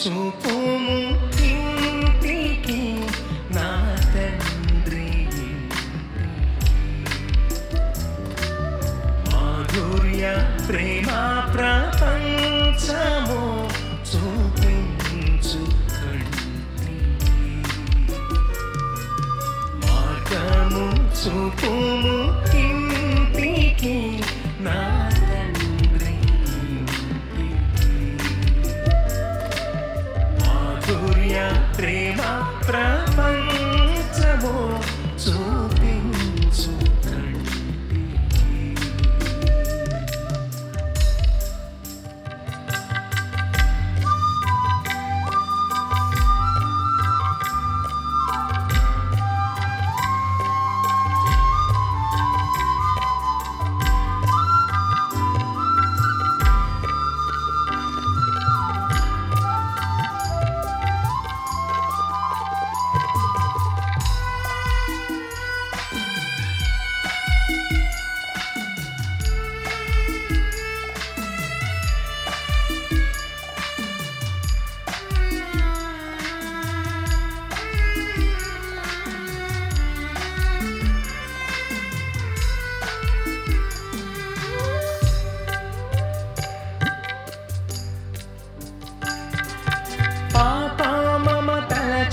చూపుము ఇంటికి నా తండ్రి మాధుర్య ప్రేమ ప్రపంచము చూపించు కంటి మార్గము చూపుము ఇంటికి నా ప్రేమ ప్రపంచము చూపించు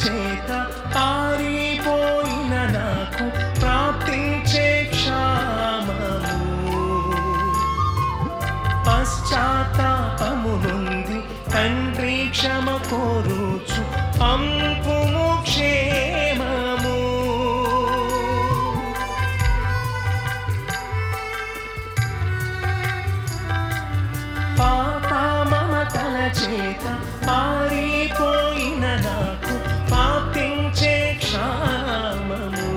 చేత పారిపోయిన నాకు ప్రాప్తించే క్షామము పశ్చాత్తాపము నుండి తండ్రి క్షమ కోరుచు పంపుము క్షేమము పాప మమతల చేత పారిపోయిన నాకు ప్రాప్తించే క్షామము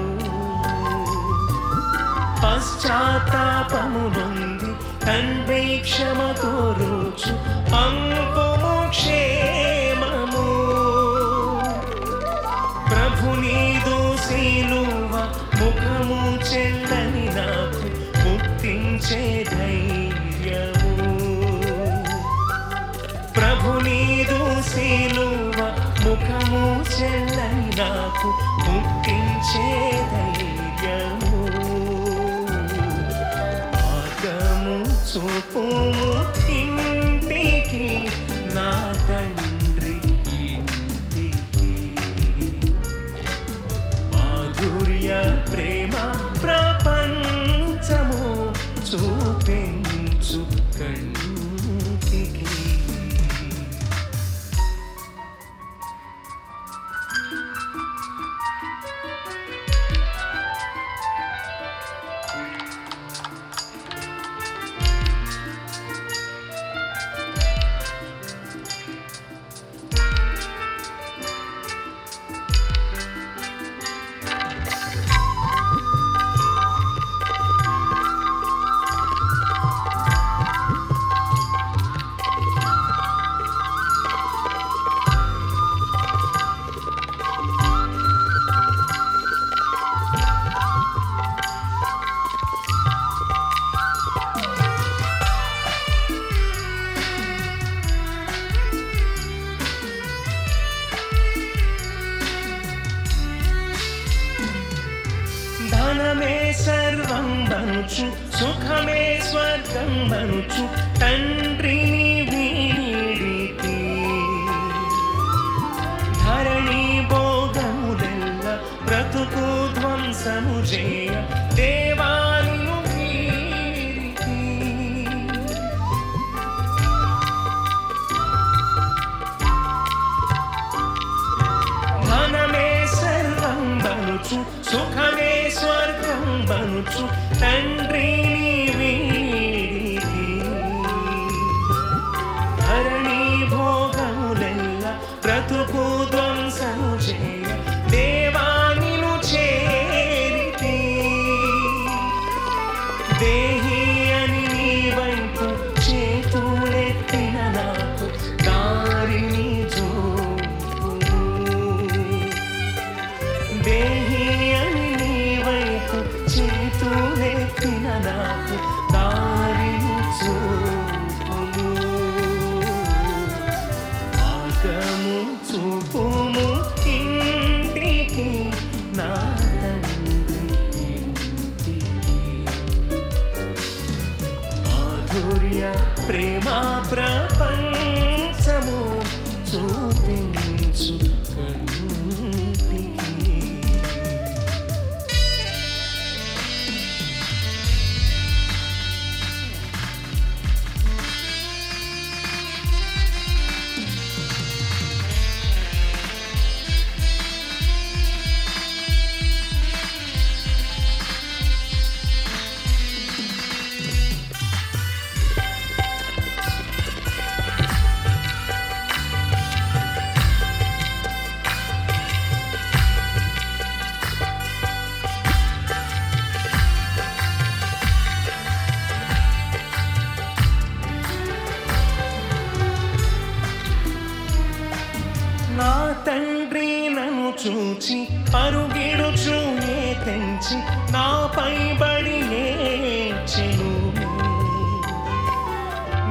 పశ్చాత్తాపము నుండి తండ్రి క్షమ కోరుచు పంపుము క్షేమము ప్రభు నీదు సిలువ ముఖము చెల్లని నాకు పుట్టించే ధైర్యము ప్రభు నీదు సిలువ ముఖము చెల్లని నాకు పుట్టించే ధైర్యము మార్గము చూపుము ఇంటికి నా తండ్రి ఇంటికి మాధుర్య ప్రేమ ప్రపంచము చూపించు కంటికి ధనమే సర్వం బనుచు సుఖమే స్వర్గం బనుచు తండ్రిని వీడితి ధరణి భోగములెల్ల బ్రతుకు ధ్వంసము చేయ దేవానిను వీడితి ధనమే సర్వం బనుచు సుఖమే స్వర్గం బనుచు తండ్రిని వీడితి ప్రేమ ప్రపంచము చూపించు కంటికి. నా తండ్రి నన్ను చూచి పరుగిడుచు తెంచి నాపై బడి ఏడ్చెను.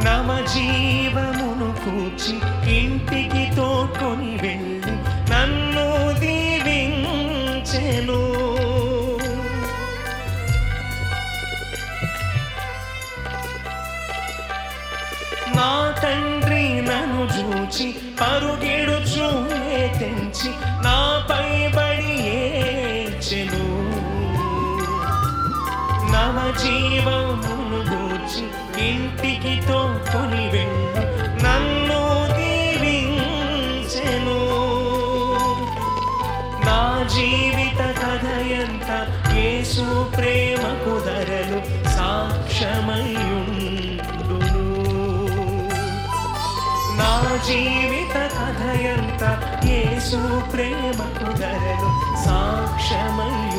నవ జీవమును కూర్చి ఇంటికి తోడ్కొని వెళ్ళి నన్ను దీవించెను. నా తండ్రి నన్ను చూచి పరుగెడుచు తెంచి నాపై బడి ఏడ్చెను. నవ జీవమును గూర్చి ఇంటికి తోడ్కొని వెళ్ళి నన్ను దీవించెను. నా జీవిత కథయంత యేసు ప్రేమకు ధరలు సాక్ష్యమయ్యుండును. నా జీవిత కథయంత యేసు ప్రేమకు ధరలు సాక్ష్యమయ్యుండును.